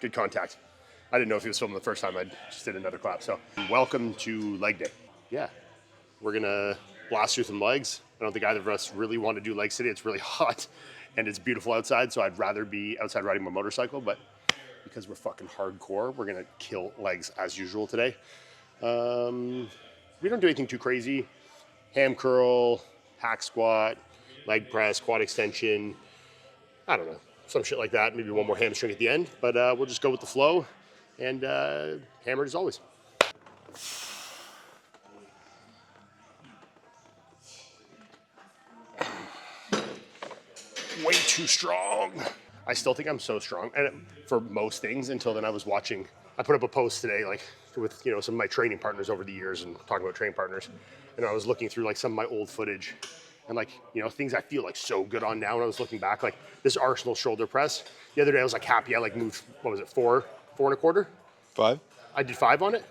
good contact. I didn't know if he was filming the first time. I just did another clap. So welcome to leg day. Yeah, we're gonna blast through some legs. I don't think either of us really want to do legs today. It's really hot and it's beautiful outside, so I'd rather be outside riding my motorcycle, but because we're fucking hardcore, we're gonna kill legs as usual today. We don't do anything too crazy. Ham curl, hack squat, leg press, quad extension. I don't know, some shit like that. Maybe one more hamstring at the end, but we'll just go with the flow and hammer it as always. Way too strong. I still think I'm so strong, and for most things until then. I was watching, I put up a post today, like with, you know, some of my training partners over the years and talking about training partners. And I was looking through like some of my old footage and like, you know, things I feel like so good on now. And I was looking back, like this Arsenal shoulder press. The other day I was like happy I like moved, what was it, 4.25? 5? I did 5 on it.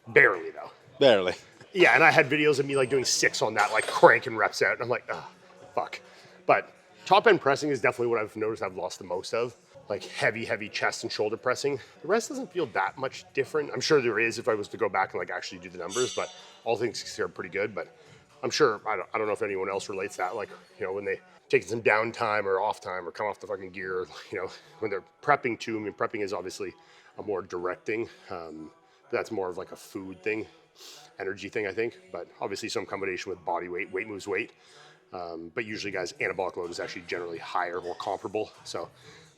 Barely though. Barely. Yeah, and I had videos of me like doing 6 on that, like cranking reps out. And I'm like, oh, fuck. But top end pressing is definitely what I've noticed I've lost the most of. Like heavy chest and shoulder pressing. The rest doesn't feel that much different. I'm sure there is if I was to go back and like actually do the numbers, but all things considered pretty good. But I'm sure, I don't know if anyone else relates that, like, you know, when they take some downtime or off time or come off the fucking gear, you know, when they're prepping too. I mean, prepping is obviously a more direct thing. That's more of like a food thing, energy thing, I think. But obviously some combination with body weight, weight moves weight. But usually guys, anabolic load is actually generally higher, more comparable. So,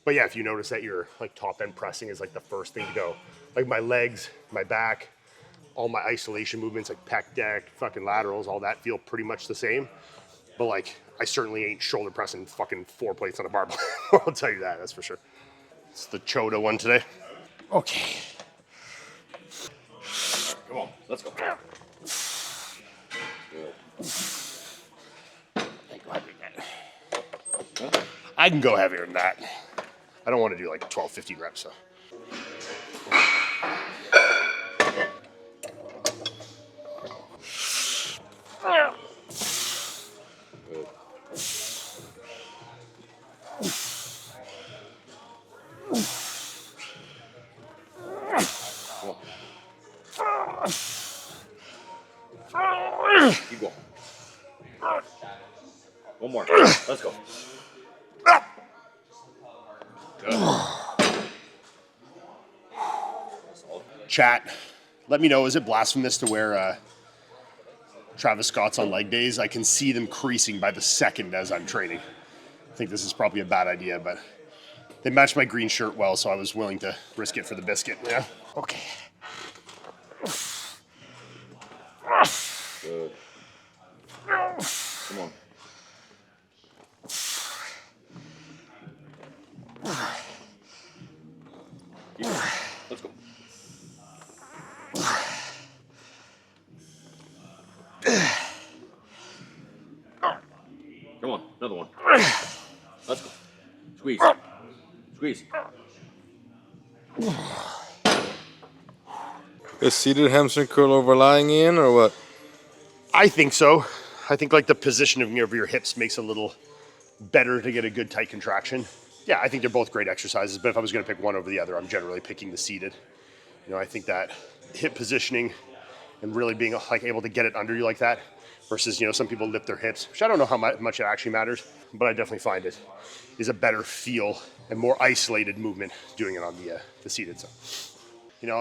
but yeah, if you notice that your like top end pressing is like the first thing to go, like my legs, my back, all my isolation movements, like pec deck, fucking laterals, all that feel pretty much the same. But like, I certainly ain't shoulder pressing fucking 4 plates on a barbell. I'll tell you that, that's for sure. It's the Chota one today. Okay. Come on, let's go. I can go heavier than that. I don't want to do like 12, 15 reps, so. Keep going. One more. Let's go. Chat, let me know, is it blasphemous to wear Travis Scott's on leg days? I can see them creasing by the second as I'm training. I think this is probably a bad idea, but they match my green shirt well, so I was willing to risk it for the biscuit. Yeah. Okay. Good. Come on. Let's go. Come on, another one. Let's go. Squeeze. Squeeze. Is seated hamstring curl over lying in or what? I think so. I think like the positioning of your hips makes it a little better to get a good tight contraction. Yeah, I think they're both great exercises, but if I was going to pick one over the other, I'm generally picking the seated. You know, I think that hip positioning and really being like able to get it under you like that versus, you know, some people lift their hips, which I don't know how much it actually matters, but I definitely find it is a better feel and more isolated movement doing it on the seated. So, you know,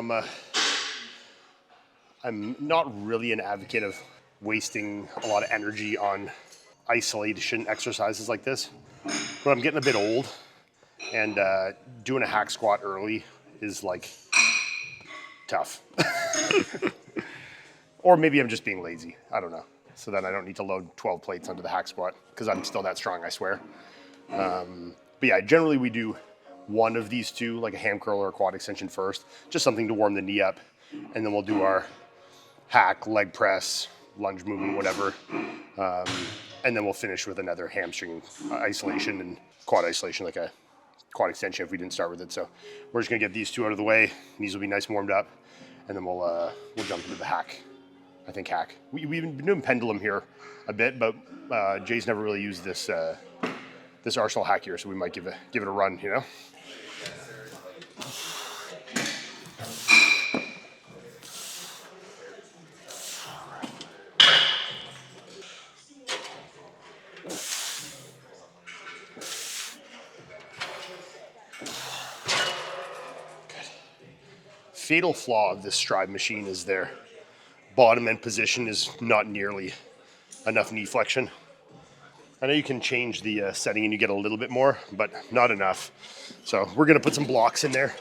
I'm not really an advocate of wasting a lot of energy on isolation exercises like this, but I'm getting a bit old, and doing a hack squat early is like tough. Or maybe I'm just being lazy, I don't know. So then I don't need to load 12 plates onto the hack squat because I'm still that strong, I swear. But yeah, generally we do one of these two, like a ham curl or a quad extension first, just something to warm the knee up, and then we'll do our hack, leg press, lunge movement, whatever. And then we'll finish with another hamstring isolation and quad isolation, like a quad extension if we didn't start with it. So we're just gonna get these two out of the way. These will be nice and warmed up, and then we'll jump into the hack. I think hack. We've been doing pendulum here a bit, but Jay's never really used this this Arsenal hack here, so we might give it a run, you know? fatal flaw of this Strive machine is their bottom end position is not nearly enough knee flexion. I know you can change the setting and you get a little bit more, but not enough. So we're gonna put some blocks in there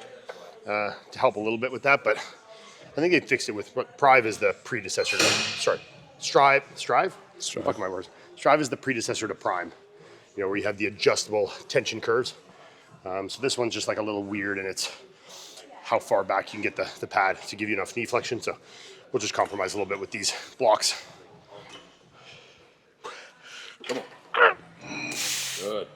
to help a little bit with that, but I think they fixed it with what Prive is the predecessor to, sorry, Strive? Fuck my words. Strive is the predecessor to Prime, you know, where you have the adjustable tension curves. So this one's just like a little weird, and it's how far back you can get the pad to give you enough knee flexion. So we'll just compromise a little bit with these blocks. Come on. Good.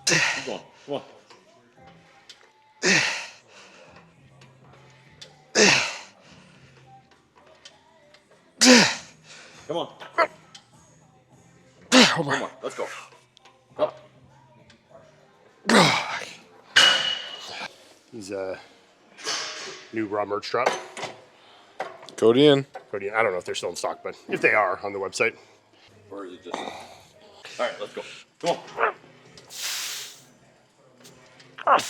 Keep going. Come on. Come on. Come on. Let's go. Go. These new raw merch drop. Cody in. Cody, I don't know if they're still in stock, but if they are on the website. Or is it just... All right, let's go. Come on.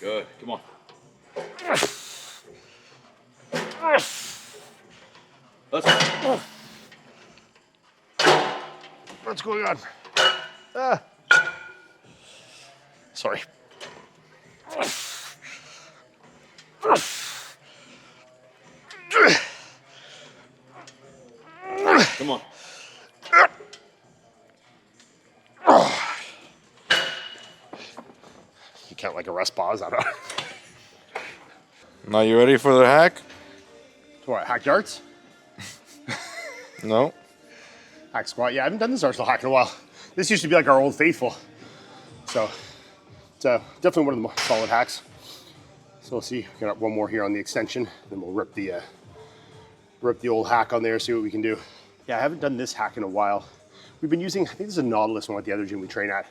Good. Come on. Let's go. What's going on? Sorry. Come on. You count like a rest pause? I don't know. Now you ready for the hack? What, hack darts? No. Hack squat? Yeah, I haven't done this arsenal hack in a while. This used to be like our old faithful. So it's definitely one of the more solid hacks. So we'll see. We got one more here on the extension, then we'll rip the old hack on there, see what we can do. Yeah, I haven't done this hack in a while. We've been using, I think this is a Nautilus one at the other gym we train at,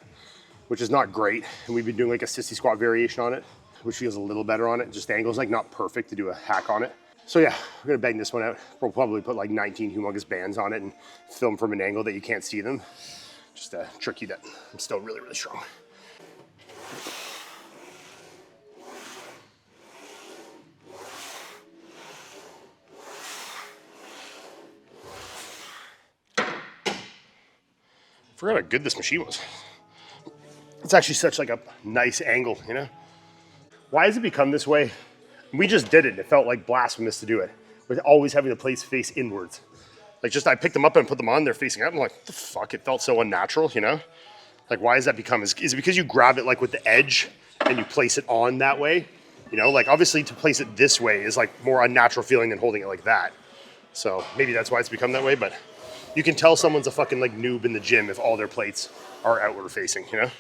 which is not great. And we've been doing like a sissy squat variation on it, which feels a little better on it. Just angles like not perfect to do a hack on it. So yeah, we're gonna bang this one out. We'll probably put like 19 humongous bands on it and film from an angle that you can't see them. Just to trick you that I'm still really, really strong. I forgot how good this machine was. It's actually such like a nice angle, you know? Why has it become this way? We just did it and it felt like blasphemous to do it, with always having the plates face inwards. Like just, I picked them up and put them on, they're facing up. I'm like, what the fuck? It felt so unnatural, you know? Like, why has that become? Is it because you grab it like with the edge and you place it on that way? You know, like obviously to place it this way is like more unnatural feeling than holding it like that. So maybe that's why it's become that way, but you can tell someone's a fucking like noob in the gym if all their plates are outward facing, you know?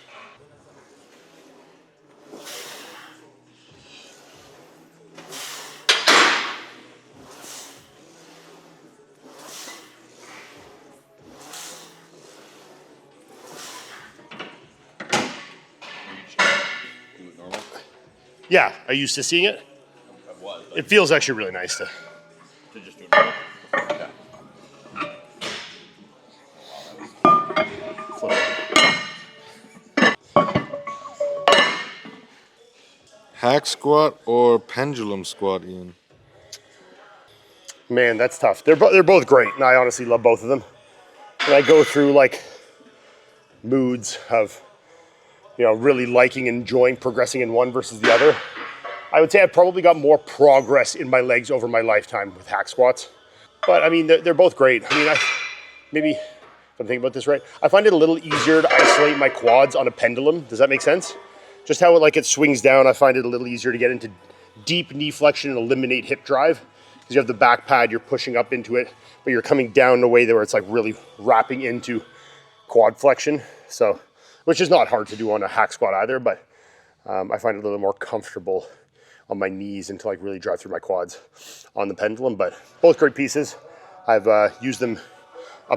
Do it normal. Yeah, are you used to seeing it? I was. It feels actually really nice to. To just do it normal. Yeah. Hack squat or pendulum squat, Ian? Man, that's tough. They're both great, and I honestly love both of them. And I go through like moods of, you know, really liking and enjoying progressing in one versus the other. I would say I've probably got more progress in my legs over my lifetime with hack squats. But I mean, they're both great. I mean, maybe, if I'm thinking about this right, I find it a little easier to isolate my quads on a pendulum. Does that make sense? Just how it swings down, I find it a little easier to get into deep knee flexion and eliminate hip drive. Because you have the back pad, you're pushing up into it, but you're coming down in a way that where it's like really wrapping into quad flexion. So, which is not hard to do on a hack squat either, but I find it a little more comfortable on my knees and to like really drive through my quads on the pendulum. But both great pieces. I've used them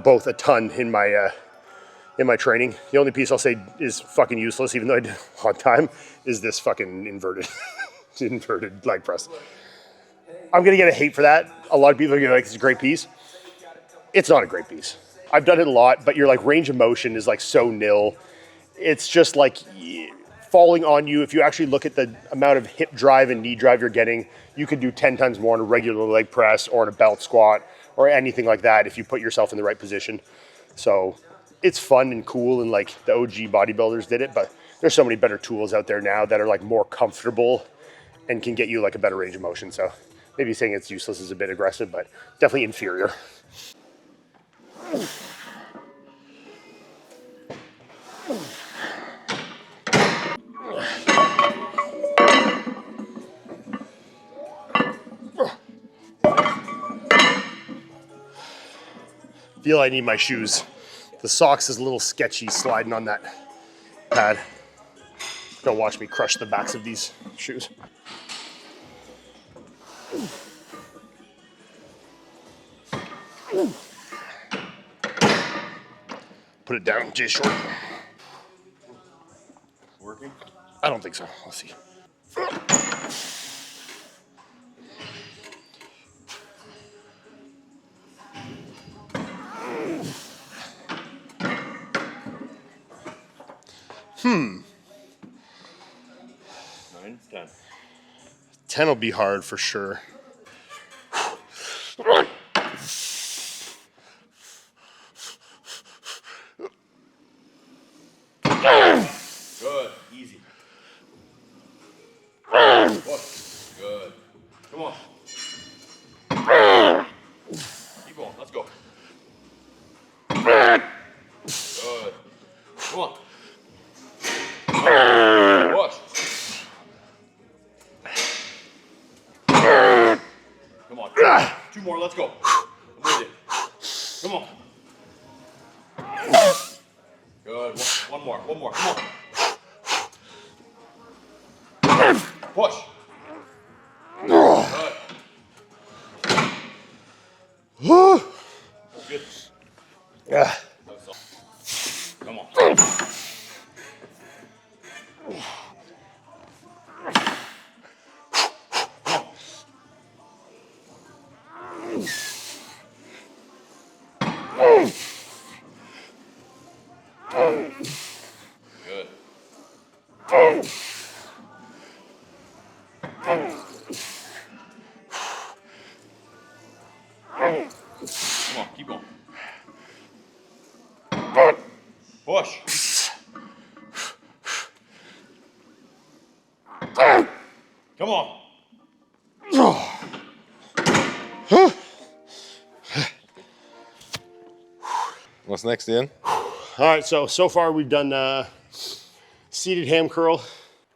both a ton in my training. The only piece I'll say is fucking useless, even though I did a long time, is this fucking inverted leg press. I'm gonna get a hate for that. A lot of people are gonna be like, it's a great piece. It's not a great piece. I've done it a lot, but your like range of motion is like so nil. It's just like falling on you. If you actually look at the amount of hip drive and knee drive you're getting, you could do 10 times more on a regular leg press or on a belt squat or anything like that if you put yourself in the right position. So it's fun and cool, and like the OG bodybuilders did it, but there's so many better tools out there now that are like more comfortable and can get you like a better range of motion. So maybe saying it's useless is a bit aggressive, but definitely inferior. Feel I need my shoes. The socks is a little sketchy sliding on that pad. Don't watch me crush the backs of these shoes. Put it down, Jay Short. Working? I don't think so. Let's see. Nine, 10. 10 will be hard for sure. Good. Easy. Good. Come on. Keep going. Let's go. Good. Come on. Push. Come on. Two more. Let's go. I'm with you. Come on. Good. One more. Come on. Push. Good. Good. Yeah. Come on. Good. Come on, keep going. Push. Come on. What's next, Ian? All right, so far we've done seated ham curl,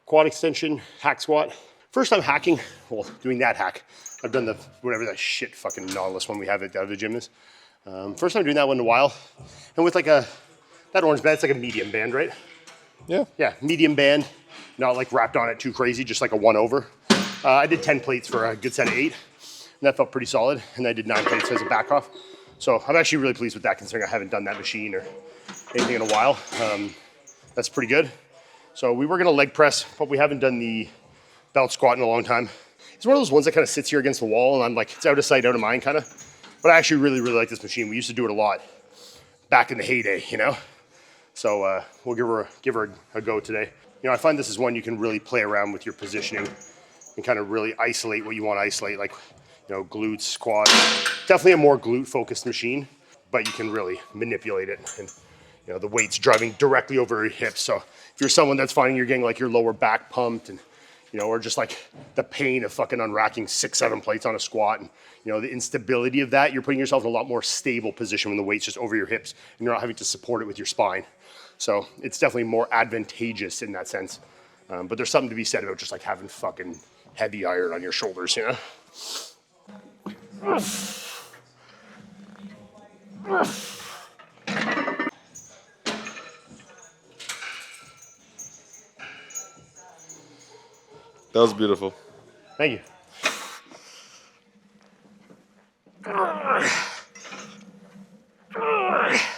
quad extension, hack squat. First time hacking, well, doing that hack. I've done the, whatever that shit fucking Nautilus one we have at the other gym is. First time doing that one in a while. And with like that orange band, it's like a medium band, right? Yeah. Yeah, medium band, not like wrapped on it too crazy, just like a 1 over. I did 10 plates for a good set of 8, and that felt pretty solid. And I did 9 plates as a back off. So I'm actually really pleased with that, considering I haven't done that machine or anything in a while. That's pretty good. So we were gonna leg press, but we haven't done the belt squat in a long time. It's one of those ones that kind of sits here against the wall, and I'm like, it's out of sight, out of mind kind of. But I actually really, really like this machine. We used to do it a lot back in the heyday, you know? So we'll give her a go today. You know, I find this is one you can really play around with your positioning and kind of really isolate what you want to isolate, like, you know, glutes, quads. Definitely a more glute-focused machine, but you can really manipulate it. And, you know, the weight's driving directly over your hips. So if you're someone that's finding you're getting like your lower back pumped and, you know, or just like the pain of fucking unracking 6, 7 plates on a squat and, you know, the instability of that, you're putting yourself in a lot more stable position when the weight's just over your hips and you're not having to support it with your spine. So it's definitely more advantageous in that sense. But there's something to be said about just like having fucking heavy iron on your shoulders, you know? That was beautiful. Thank you.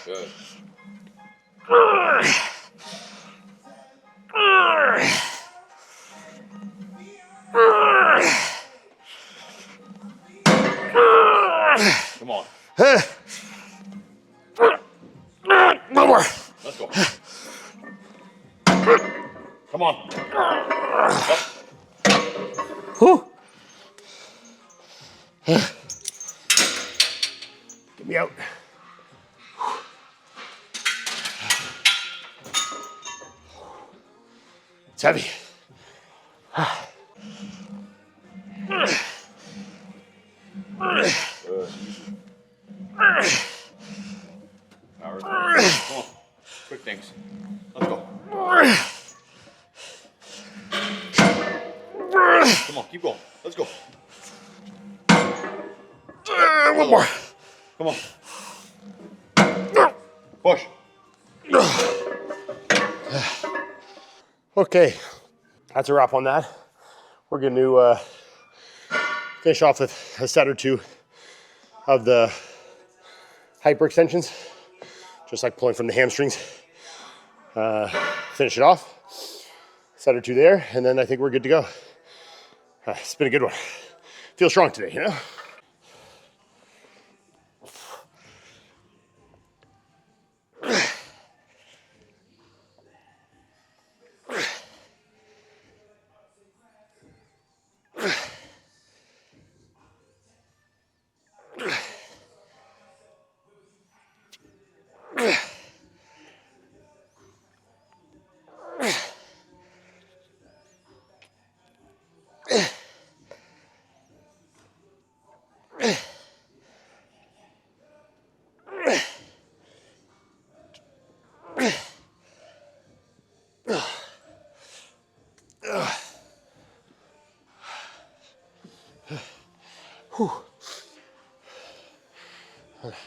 Good. Whew. Get me out. It's heavy. Power. Come on. Quick things. Let's go. Come on, keep going. Let's go. One more. Come on. Push. Okay, that's a wrap on that. We're going to finish off with a set or two of the hyperextensions, just like pulling from the hamstrings. Finish it off, set or two there, and then I think we're good to go. It's been a good one. Feel strong today, you know?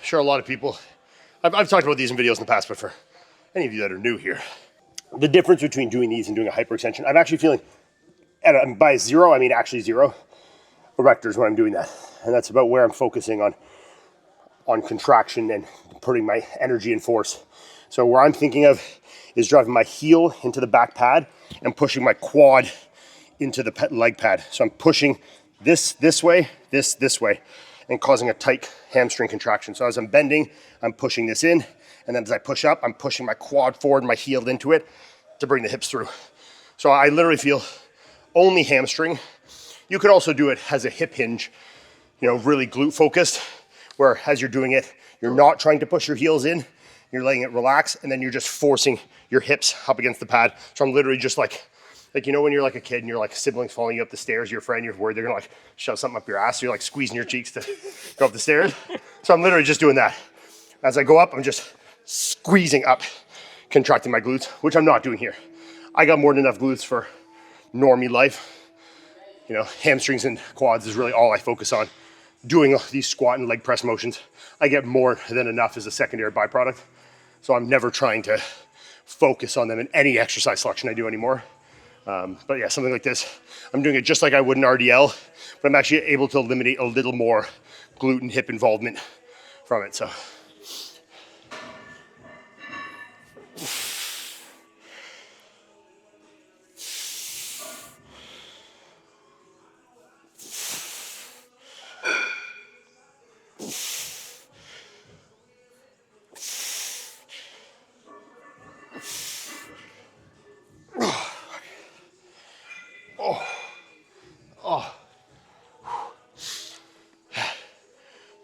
Sure, a lot of people, I've talked about these in videos in the past, but for any of you that are new here, the difference between doing these and doing a hyperextension, I'm actually feeling, by zero, I mean actually zero erectors when I'm doing that. And that's about where I'm focusing on contraction and putting my energy and force. So where I'm thinking of is driving my heel into the back pad and pushing my quad into the leg pad. So I'm pushing this way, this way, and causing a tight hamstring contraction. So as I'm bending, I'm pushing this in, and then as I push up, I'm pushing my quad forward, my heel into it to bring the hips through. So I literally feel only hamstring. You could also do it as a hip hinge, you know, really glute focused, where as you're doing it, you're not trying to push your heels in, you're letting it relax, and then you're just forcing your hips up against the pad. So I'm literally just like, you know, when you're like a kid and you're like siblings following you up the stairs, your friend, you're worried they're gonna like shove something up your ass, so you're like squeezing your cheeks to go up the stairs. So I'm literally just doing that. As I go up, I'm just squeezing up, contracting my glutes, which I'm not doing here. I got more than enough glutes for normie life. You know, hamstrings and quads is really all I focus on. Doing these squat and leg press motions, I get more than enough as a secondary byproduct. So I'm never trying to focus on them in any exercise selection I do anymore. But yeah, something like this, I'm doing it just like I would an RDL, but I'm actually able to eliminate a little more glute and hip involvement from it, so.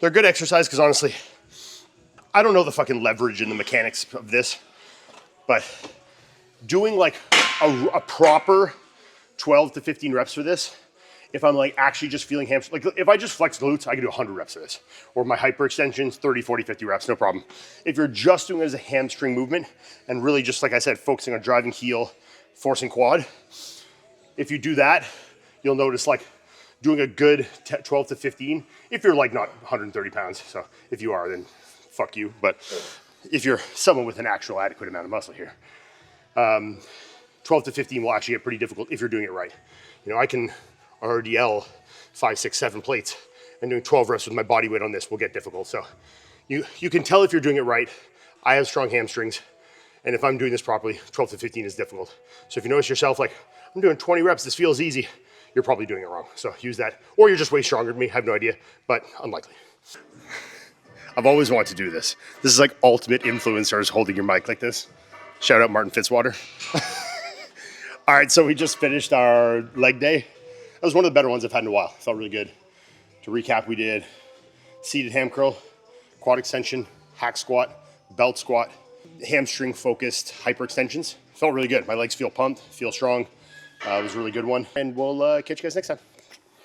They're good exercise because honestly, I don't know the fucking leverage and the mechanics of this, but doing like a proper 12 to 15 reps for this, if I'm like actually just feeling hamstring, like if I just flex glutes, I can do 100 reps of this. Or my hyperextensions, 30, 40, 50 reps, no problem. If you're just doing it as a hamstring movement and really just, like I said, focusing on driving heel, forcing quad, if you do that, you'll notice like doing a good 12 to 15, if you're like not 130 pounds, so if you are, then fuck you, but if you're someone with an actual adequate amount of muscle here, 12 to 15 will actually get pretty difficult if you're doing it right. You know, I can RDL 5, 6, 7 plates, and doing 12 reps with my body weight on this will get difficult. So you can tell if you're doing it right. I have strong hamstrings, and if I'm doing this properly, 12 to 15 is difficult. So if you notice yourself like, I'm doing 20 reps, this feels easy, you're probably doing it wrong. So use that, or you're just way stronger than me, I have no idea, but unlikely. I've always wanted to do this. This is like ultimate influencers holding your mic like this. Shout out Martin Fitzwater. All right, so we just finished our leg day. That was one of the better ones I've had in a while. Felt really good. To recap, we did seated ham curl, quad extension, hack squat, belt squat, hamstring focused hyperextensions. Felt really good. My legs feel pumped, feel strong. It was a really good one. And we'll catch you guys next time.